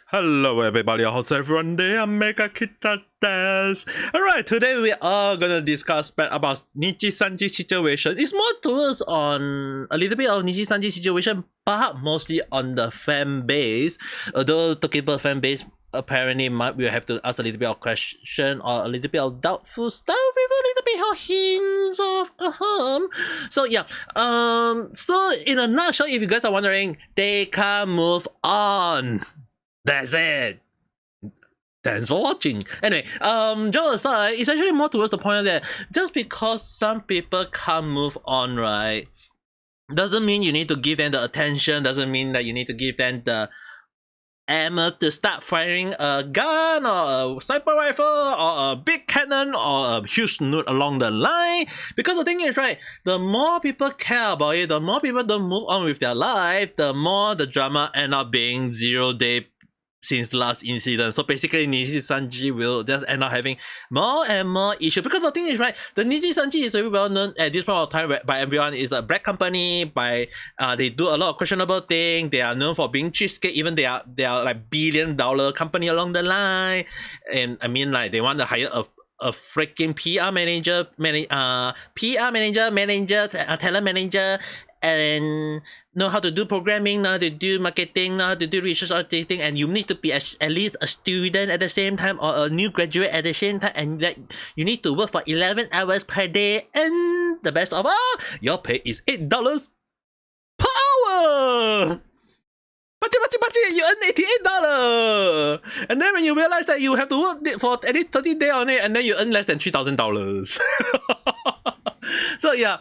Hello everybody, how's everyone there? Ame Gakita desu. Alright, today we are gonna discuss about Nijisanji situation. It's more towards on a little bit of Nijisanji situation, but mostly on the fan base. Although talking about fan base, apparently we'll have to ask a little bit of question or a little bit of doubtful stuff with a little bit of hints of So yeah, so in a nutshell, if you guys are wondering, they can't move on. That's it. Thanks for watching. Anyway, joke aside, it's actually more towards the point that just because some people can't move on, right, doesn't mean you need to give them the attention, doesn't mean that you need to give them the ammo to start firing a gun or a sniper rifle or a big cannon or a huge nuke along the line. Because the thing is, right, the more people care about it, the more people don't move on with their life, the more the drama end up being 0 day since last incident. So basically Nijisanji will just end up having more and more issues. Because the thing is, right, the Nijisanji is very well known at this point of time by everyone. It's a black company, by they do a lot of questionable things. They are known for being cheapskate, even they are like $billion company along the line. And I mean, like, they want to hire a freaking PR manager, talent manager, and know how to do programming, know how to do marketing, know how to do research artisting, and you need to be at least a student at the same time or a new graduate at the same time, and that you need to work for 11 hours per day, and the best of all, your pay is $8 per hour! You earn $88! And then when you realize that you have to work for at least 30 days on it, and then you earn less than $3,000. So yeah,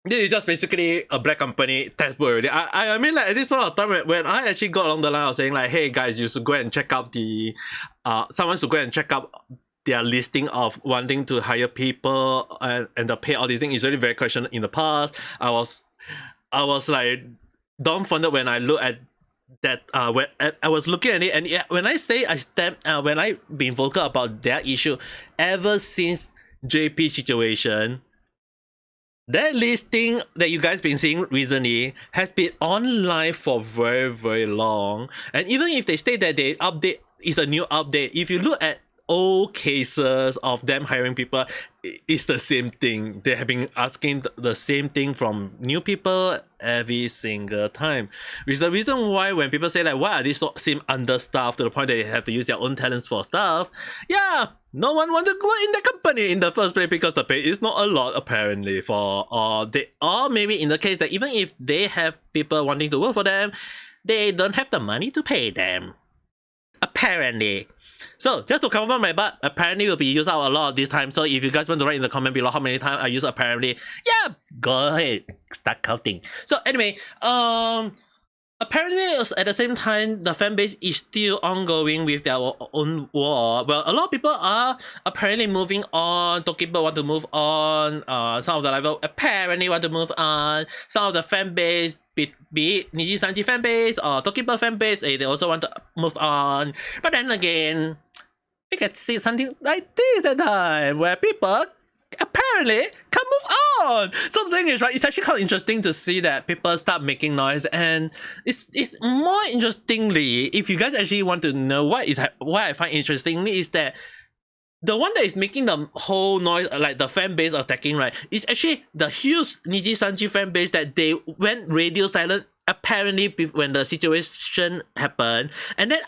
this is just basically a black company textbook already. I mean, like, at this point of time when I actually got along the line of saying like, hey guys, you should go and check out the someone should go and check out their listing of wanting to hire people and the pay, all these things is already very questioned in the past. I was like dumbfounded when I look at that when I was looking at it, and yeah, when I say when I been vocal about their issue ever since JP situation, that listing that you guys been seeing recently has been online for very long. And even if they state that they update is a new update, if you look at old cases of them hiring people, it's the same thing. They have been asking the same thing from new people every single time. Which is the reason why when people say like, why are they so seem understaffed to the point that they have to use their own talents for stuff? Yeah, no one wants to go in the company in the first place because the pay is not a lot apparently for or maybe in the case that even if they have people wanting to work for them, they don't have the money to pay them. Apparently. So just to confirm my butt, apparently will be used out a lot this time. So if you guys want to write in the comment below how many times I use apparently, yeah, go ahead, start counting. So anyway, apparently at the same time, the fan base is still ongoing with their own war. Well, a lot of people are apparently moving on. Tokiba want to move on. Some of the level apparently want to move on. Some of the fan base, be it Nijisanji fan base or Tokiba fan base, they also want to move on. But then again, we can see something like this at time where people apparently can move on. So the thing is, right, it's actually kind of interesting to see that people start making noise, and it's more interestingly, if you guys actually want to know what I find interestingly is that the one that is making the whole noise, like the fan base attacking, right, is actually the huge Nijisanji fan base that they went radio silent apparently when the situation happened, and then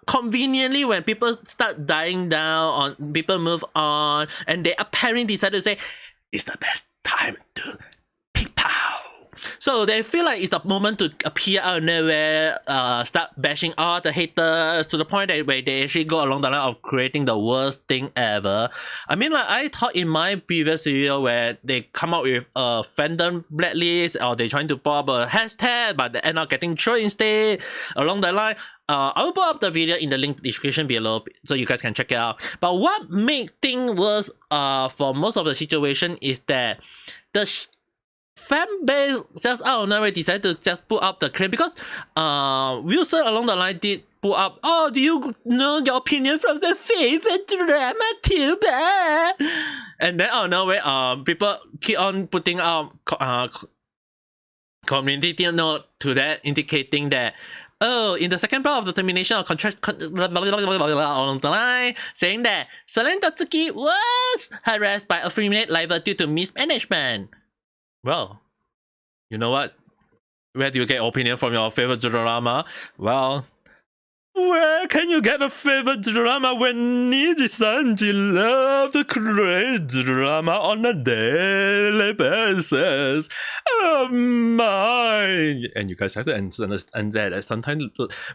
conveniently when people start dying down, on people move on, and they apparently decided to say it's the best time to peek pow. So they feel like it's the moment to appear out of nowhere, start bashing all the haters to the point that where they actually go along the line of creating the worst thing ever. I mean, like I thought in my previous video where they come up with a fandom blacklist, or they trying to put up a hashtag, but they end up getting trolled instead along the line. I will put up the video in the link description below so you guys can check it out. But what made things worse for most of the situation is that the fan base just out of nowhere decided to just put up the claim, because Wilson along the line did put up, oh, do you know your opinion from the favorite drama tuber? And then out of nowhere, people keep on putting out community note to that, indicating that Oh, in the second part of the termination of contract on the line, saying that Selen Tatsuki was harassed by a female liver due to mismanagement. Well, you know what? Where do you get opinion from your favorite drama? Well, where can you get a favorite drama when Nijisanji loves to create drama on a daily basis? Oh my! And you guys have to understand that sometimes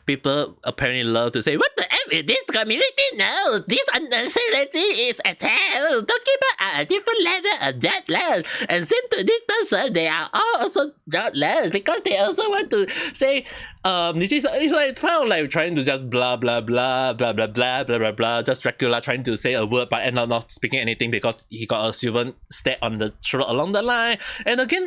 people apparently love to say, "What the F is this community? No, this unnecessarily is attack. Talking about a different level of jobless. And same to this person, they are all also jobless because they also want to say, it's like kind of like trying to just blah blah blah blah blah blah blah blah blah, just Dracula trying to say a word but end up not speaking anything because he got a silver stat on the throat along the line. And again,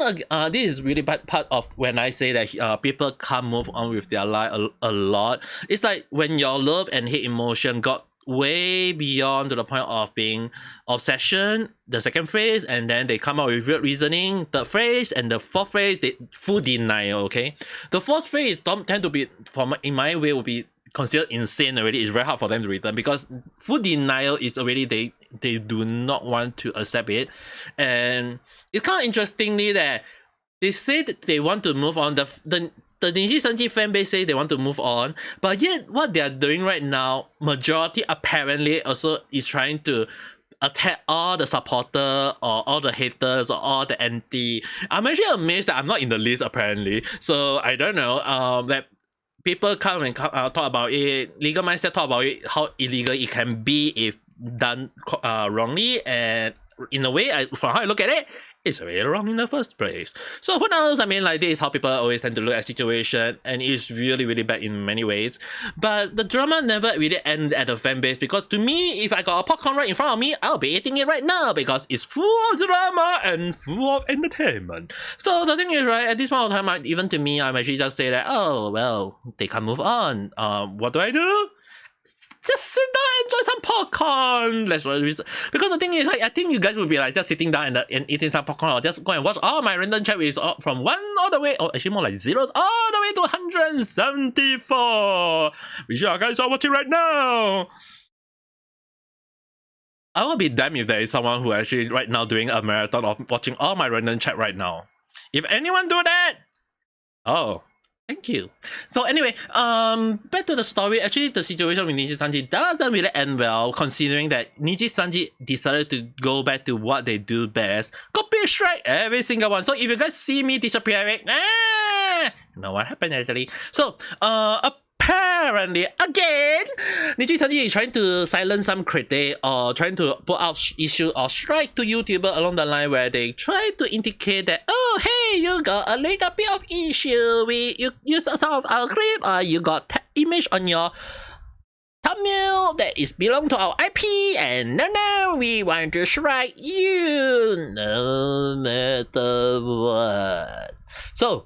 this is really bad part of when I say that people can't move on with their life a lot. It's like when your love and hate emotion got way beyond to the point of being obsession, the second phrase, and then they come up with weird reasoning, third phrase, and the fourth phrase, they full denial, okay? The fourth phrase don't tend to be, in my way, will be considered insane already. It's very hard for them to return because full denial is already they do not want to accept it. And it's kind of interestingly that they say that they want to move on. The Nijisanji fanbase say they want to move on, but yet what they are doing right now, majority apparently also is trying to attack all the supporter or all the haters or all the anti. I'm actually amazed that I'm not in the list apparently. So I don't know. That people come and talk about it. Legal mindset talk about it, how illegal it can be if done wrongly, and in a way, from how I look at it, it's really wrong in the first place. So who knows? I mean, like, this is how people always tend to look at situation, and it's really, really bad in many ways. But the drama never really ended at the fan base, because to me, if I got a popcorn right in front of me, I'll be eating it right now because it's full of drama and full of entertainment. So the thing is, right, at this point of time, even to me, I'm actually just say that, oh, well, they can't move on. What do? Just sit down and enjoy some popcorn. That's what it is. Because the thing is, like, I think you guys will be like just sitting down and eating some popcorn, or just go and watch all my random chat is from 1 all the way, or actually more like 0 all the way to 174, which you guys are watching right now. I will be damned if there is someone who actually right now doing a marathon of watching all my random chat right now. If anyone do that, oh, thank you. So anyway, back to the story. Actually, the situation with Nijisanji doesn't really end well, considering that Nijisanji decided to go back to what they do best. Copy strike every single one. So if you guys see me disappearing, you know what happened actually. So, apparently, again, Nijisanji is trying to silence some critic or trying to put out issue or strike to YouTuber along the line where they try to indicate that, oh, hey, you got a little bit of issue with you use some of our clip, or you got image on your thumbnail that is belong to our IP, and no, we want to strike you no matter what. So,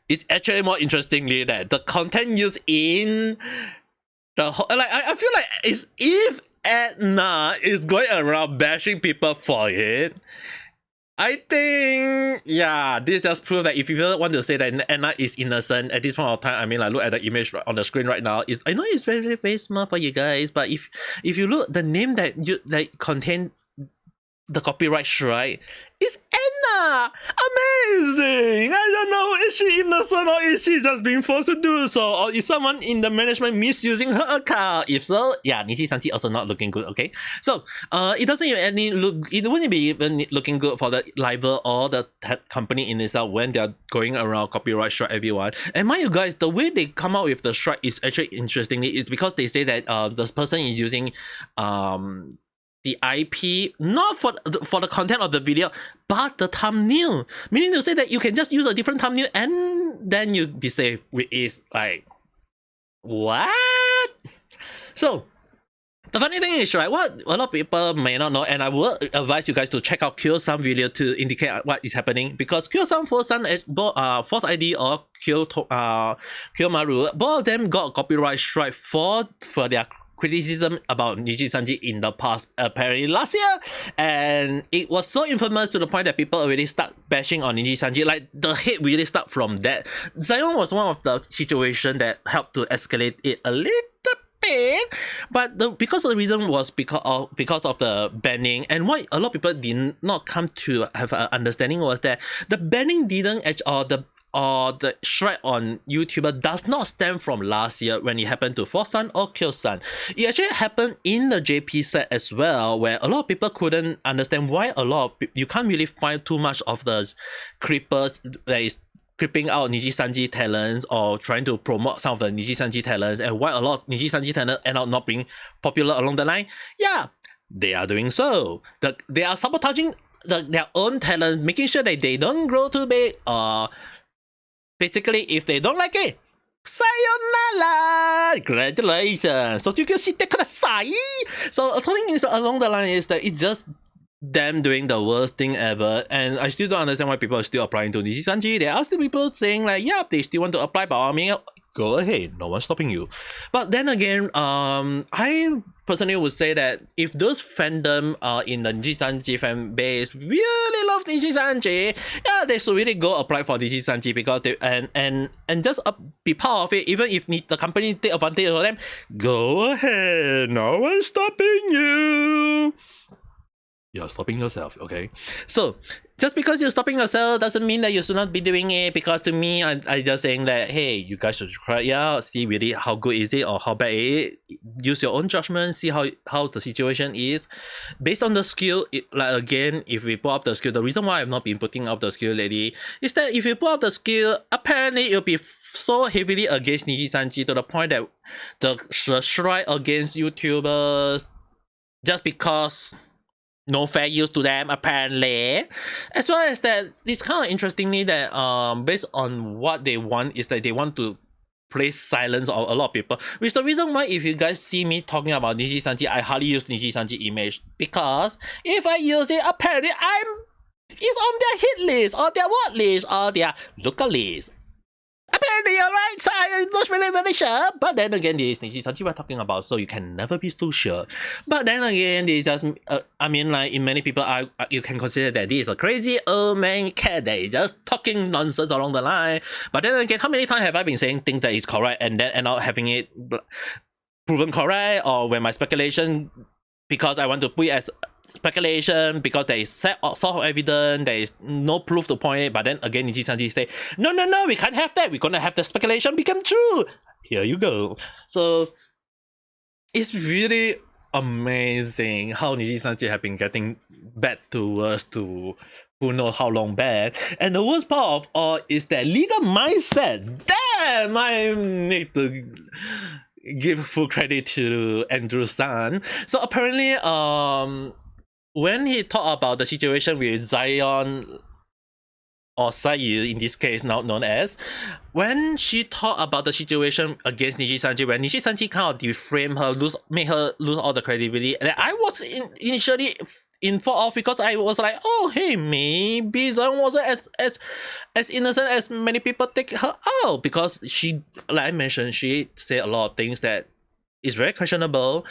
it's actually more interestingly that the content used in the like I feel like it's if Edna is going around bashing people for it, I think, yeah, this just proves that if you want to say that Edna is innocent at this point of time, I mean, like, look at the image on the screen right now. I know it's very, very small for you guys, but if you look, the name that you like contain the copyright strike is Edna. Amazing. I don't know, is she innocent or is she just being forced to do so, or is someone in the management misusing her account? If so, yeah, Nijisanji also not looking good. Okay, so it doesn't even it wouldn't be even looking good for the liver or the company in itself when they're going around copyright strike everyone. And mind you guys, the way they come out with the strike is actually interestingly is because they say that this person is using the IP not for the content of the video, but the thumbnail. Meaning to say that you can just use a different thumbnail and then you be safe. Which is like, what? So the funny thing is, right, what a lot of people may not know, and I will advise you guys to check out Khyo-san video to indicate what is happening, because Khyo-san, Force ID or Khyo Maru, both of them got copyright strike for their criticism about Nijisanji in the past, apparently last year, and it was so infamous to the point that people already start bashing on Nijisanji. Like the hate really start from that. Zaion was one of the situation that helped to escalate it a little bit, but because the reason was because of the banning, and what a lot of people did not come to have an understanding was that the banning didn't the strike on YouTuber does not stem from last year when it happened to Fosun or Khyo-san. It actually happened in the JP set as well, where a lot of people couldn't understand why you can't really find too much of the creepers that is creeping out Nijisanji talents or trying to promote some of the Nijisanji talents, and why a lot of Nijisanji talents end up not being popular along the line. Yeah, they are doing so. They are sabotaging their own talents, making sure that they don't grow too big, basically, if they don't like it, sayonara! Congratulations! So you can see kudasai! So according along the line is that it's just them doing the worst thing ever, and I still don't understand why people are still applying to Nijisanji. There are still people saying like, yeah, they still want to apply, but I mean, go ahead, no one's stopping you. But then again, I personally would say that if those fandom in the Nijisanji fan base really love Nijisanji, yeah, they should really go apply for Nijisanji, because they and just be part of it. Even if the company take advantage of them, go ahead, no one's stopping you. You're stopping yourself, okay? So just because you're stopping yourself doesn't mean that you should not be doing it, because to me, I just saying that, hey, you guys should try it out, see really how good is it or how bad it is. Use your own judgment, see how the situation is. Based on the skill, like again, if we put up the skill, the reason why I've not been putting up the skill lately is that if you put up the skill, apparently it'll be so heavily against Nijisanji to the point that the strike against YouTubers just because no fair use to them, apparently. As well as that, it's kind of interestingly that based on what they want is that they want to place silence on a lot of people, which is the reason why if you guys see me talking about Nijisanji, I hardly use Nijisanji image, because if I use it, apparently it's on their hit list or their what list or their local list. Apparently, alright, so I'm not really very sure. But then again, this is Nijisanji we're talking about, so you can never be so sure. But then again, this just, I mean, like, in many people, you can consider that this is a crazy old man cat that is just talking nonsense along the line. But then again, how many times have I been saying things that is correct and then end up having it proven correct? Or when my speculation, because I want to put it as speculation, because there is solid evidence, there is no proof to point it, but then again Nijisanji say, no, we can't have that, we're gonna have the speculation become true. Here you go. So it's really amazing how Nijisanji have been getting bad to worse to who knows how long bad. And the worst part of all is that legal mindset. Damn, I need to give full credit to Andrew-san. So apparently when he talked about the situation with Zaion, or Sayu in this case now known as, when she talked about the situation against Nijisanji, when Nijisanji kind of deframed her, made her lose all the credibility, and I was initially in fault of, because I was like, oh hey, maybe Zaion wasn't as innocent as many people take her out, because she, like I mentioned, she said a lot of things that is very questionable.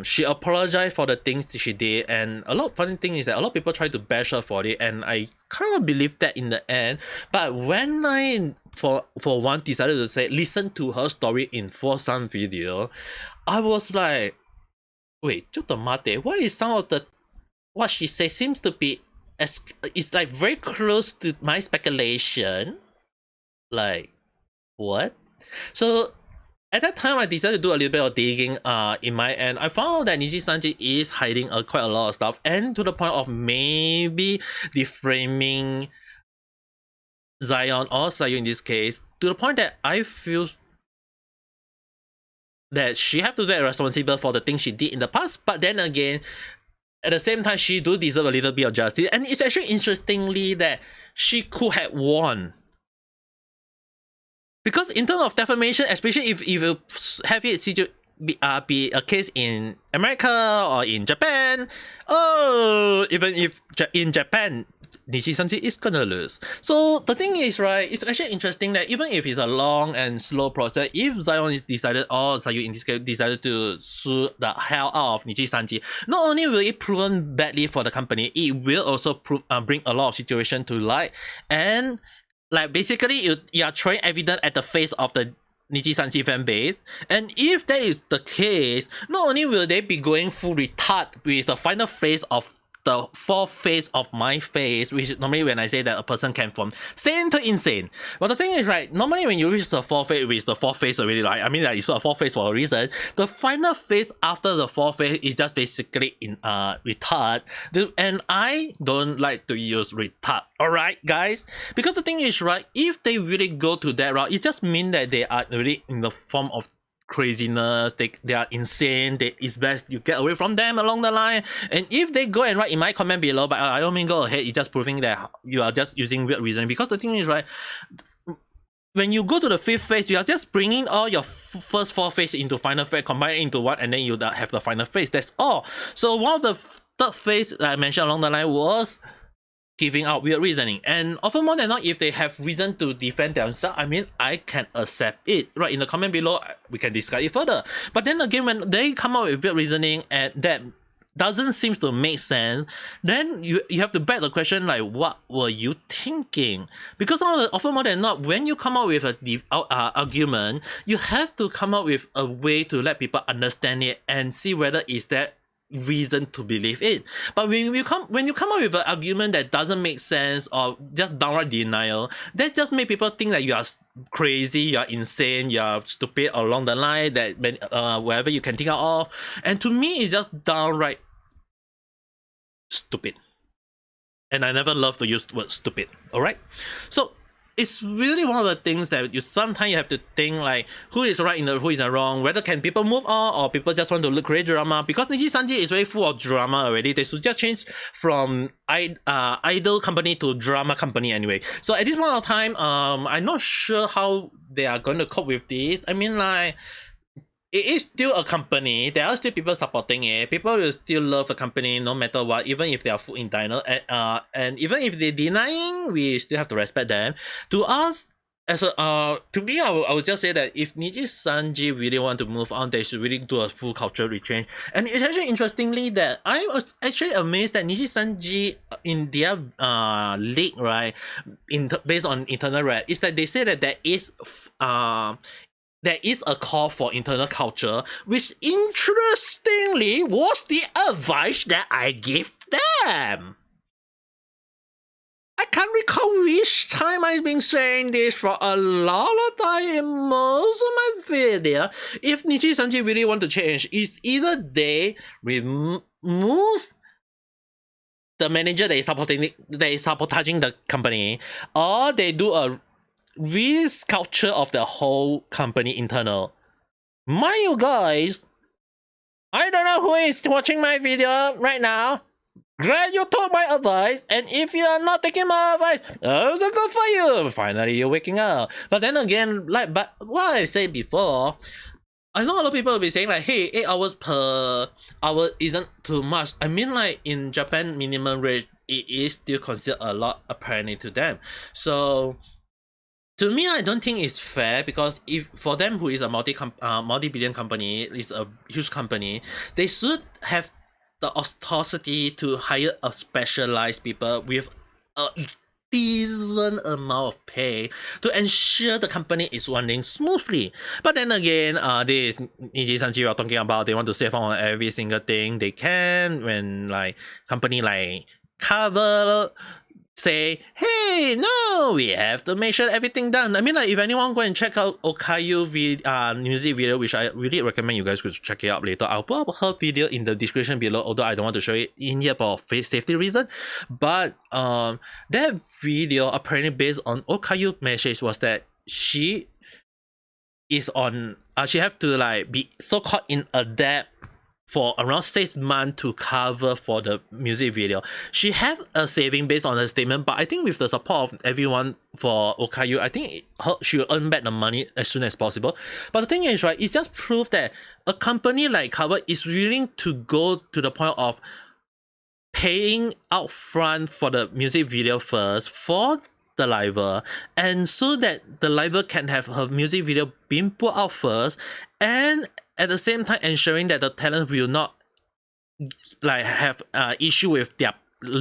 She apologized for the things she did, and a lot of funny thing is that a lot of people try to bash her for it, and I kind of believe that in the end. But when I for one decided to say listen to her story in Fosun video, I was like, wait, ちょっと待って, why is some of the what she says seems to be it's like very close to my speculation. Like, what? So at that time, I decided to do a little bit of digging in my end. I found out that Nijisanji is hiding quite a lot of stuff, and to the point of maybe deframing Zaion or Sayu in this case, to the point that I feel that she have to be responsible for the things she did in the past. But then again, at the same time, she do deserve a little bit of justice. And it's actually interestingly that she could have won. Because in terms of defamation, especially if you have it be a case in America or in Japan, oh, even if in Japan, Nijisanji is gonna lose. So the thing is, right, it's actually interesting that even if it's a long and slow process, if Zaion is decided, or Zaion in this case decided to sue the hell out of Nijisanji, not only will it proven badly for the company, it will also bring a lot of situation to light, and like basically you are throwing evidence at the face of the Nijisanji fan base, and if that is the case, not only will they be going full retard with the final phase of the fourth phase of my phase, which is normally when I say that a person can from sane to insane. But the thing is, right, normally when you reach the fourth phase, which is the fourth phase already, right? I mean, like, it's a fourth phase for a reason. The final phase after the fourth phase is just basically in retard. And I don't like to use retard. Alright, guys? Because the thing is, right, if they really go to that route, it just means that they are really in the form of craziness, they are insane, it's best you get away from them along the line. And if they go and write in my comment below, but I don't mean go ahead, it's just proving that you are just using weird reasoning. Because the thing is, right, when you go to the fifth phase, you are just bringing all your first four phase into final phase, combine it into one, and then you have the final phase. That's all. So one of the third phase that I mentioned along the line was giving out weird reasoning, and often more than not, if they have reason to defend themselves, I mean, I can accept it. Right, in the comment below, we can discuss it further. But then again, when they come out with weird reasoning and that doesn't seem to make sense, then you have to back the question, like, what were you thinking? Because often more than not, when you come out with a argument, you have to come up with a way to let people understand it and see whether is that reason to believe it. But when you come up with an argument that doesn't make sense or just downright denial, that just make people think that you are crazy, you are insane, you are stupid along the line, that wherever you can think of. And to me, it's just downright stupid. And I never love to use the word stupid. Alright? So it's really one of the things that you sometimes have to think, like, who is right and who is wrong, whether can people move on or people just want to create drama. Because Nijisanji is very full of drama already. They should just change from idol company to drama company anyway. So at this point of time, I'm not sure how they are going to cope with this. I mean, like, it is still a company. There are still people supporting it. People will still love the company no matter what, even if they are full in denial. And even if they're denying, we still have to respect them. To us, as a to me, I would just say that if Nijisanji really want to move on, they should really do a full cultural rechange. And it's actually interestingly that I was actually amazed that Nijisanji in their league, right, based on internal red, is that they say that there is a call for internal culture, which interestingly was the advice that I gave them. I can't recall which time I've been saying this for a lot of time in most of my video. If Nijisanji really want to change, it's either they remove the manager that is sabotaging the company, or they do a restructure of the whole company internal. Mind you guys, I don't know who is watching my video right now. Glad you took my advice, and if you are not taking my advice, also good for you. Finally, you're waking up. But then again, but what I said before, I know a lot of people will be saying like, hey, 8 hours per hour isn't too much. I mean, like, in Japan, minimum rate, it is still considered a lot apparently to them. So to me, I don't think it's fair, because if for them, who is a multi-billion company, is a huge company, they should have the authority to hire a specialized people with a decent amount of pay to ensure the company is running smoothly. But then again, this Nijisanji are talking about they want to save on every single thing they can when, like, company like cover say, hey, no, we have to make sure everything done. I mean, like, if anyone go and check out Okayu music video, which I really recommend you guys could check it out later. I'll put up her video in the description below, although I don't want to show it in here for safety reason. But that video apparently based on Okayu message was that she is on she have to, like, be so caught in a debt for around 6 months to cover for the music video. She has a saving based on her statement, but I think with the support of everyone for Okayu, I think she will earn back the money as soon as possible. But the thing is, right, it's just proof that a company like Cover is willing to go to the point of paying out front for the music video first for the liver, and so that the liver can have her music video being put out first, and at the same time ensuring that the talent will not like have issue with their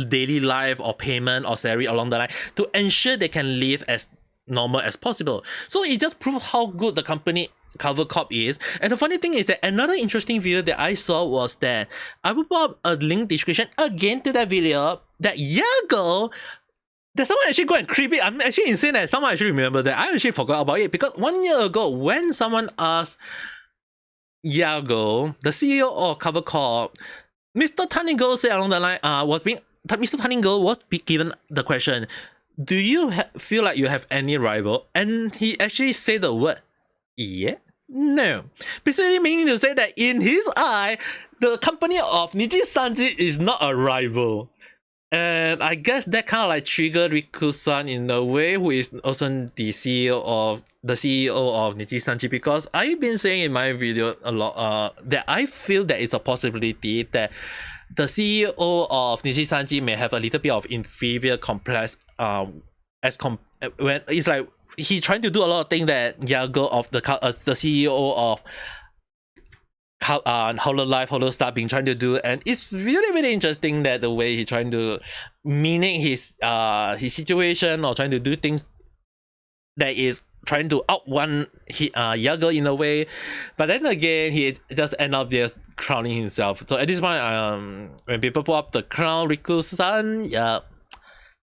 daily life or payment or salary along the line, to ensure they can live as normal as possible. So it just proves how good the company Cover Corp is. And the funny thing is that another interesting video that I saw was that I will put up a link description again to that video that YAGOO, that someone actually go and creep it. I'm actually insane that someone actually remember that. I actually forgot about it, because 1 year ago when someone asked YAGOO, the CEO of Cover Corp, Mr. Tanigo said along the line, Mr. Tanigo was given the question, do you feel like you have any rival? And he actually said the word, yeah, no. Basically meaning to say that in his eye, the company of Nijisanji is not a rival. And I guess that kind of like triggered Riku-san in a way, who is also the CEO of Nijisanji, because I've been saying in my video a lot that I feel there is a possibility that the CEO of Nijisanji may have a little bit of inferior complex when it's like he's trying to do a lot of things that YAGOO of the CEO of Hololive, Holostar been trying to do, and it's really, really interesting that the way he's trying to meaning his situation, or trying to do things that is trying to outrun YAGOO in a way, but then again he just end up just crowning himself. So at this point, when people put up the crown Riku-san, yeah,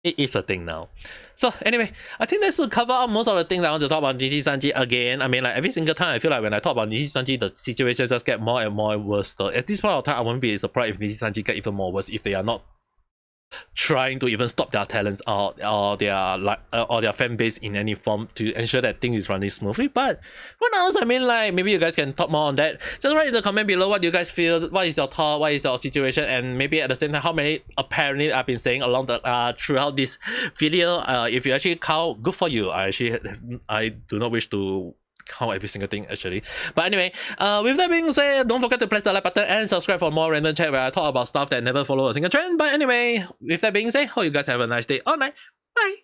it is a thing now. So anyway, I think that should cover up most of the things I want to talk about Nijisanji again. I mean, like every single time I feel like when I talk about Nijisanji, the situation just get more and more worse. So at this point of time, I won't be surprised if Nijisanji get even more worse if they are not trying to even stop their talents or their fan base in any form to ensure that things is running smoothly. But what else? I mean, like maybe you guys can talk more on that. Just write in the comment below what do you guys feel, what is your thought, what is your situation, and maybe at the same time how many apparently I've been saying along the throughout this video. If you actually count, good for you. I do not wish to count every single thing actually. But anyway, with that being said, don't forget to press the like button and subscribe for more random chat where I talk about stuff that never follow a single trend. But anyway, with that being said, hope you guys have a nice day or night. Bye.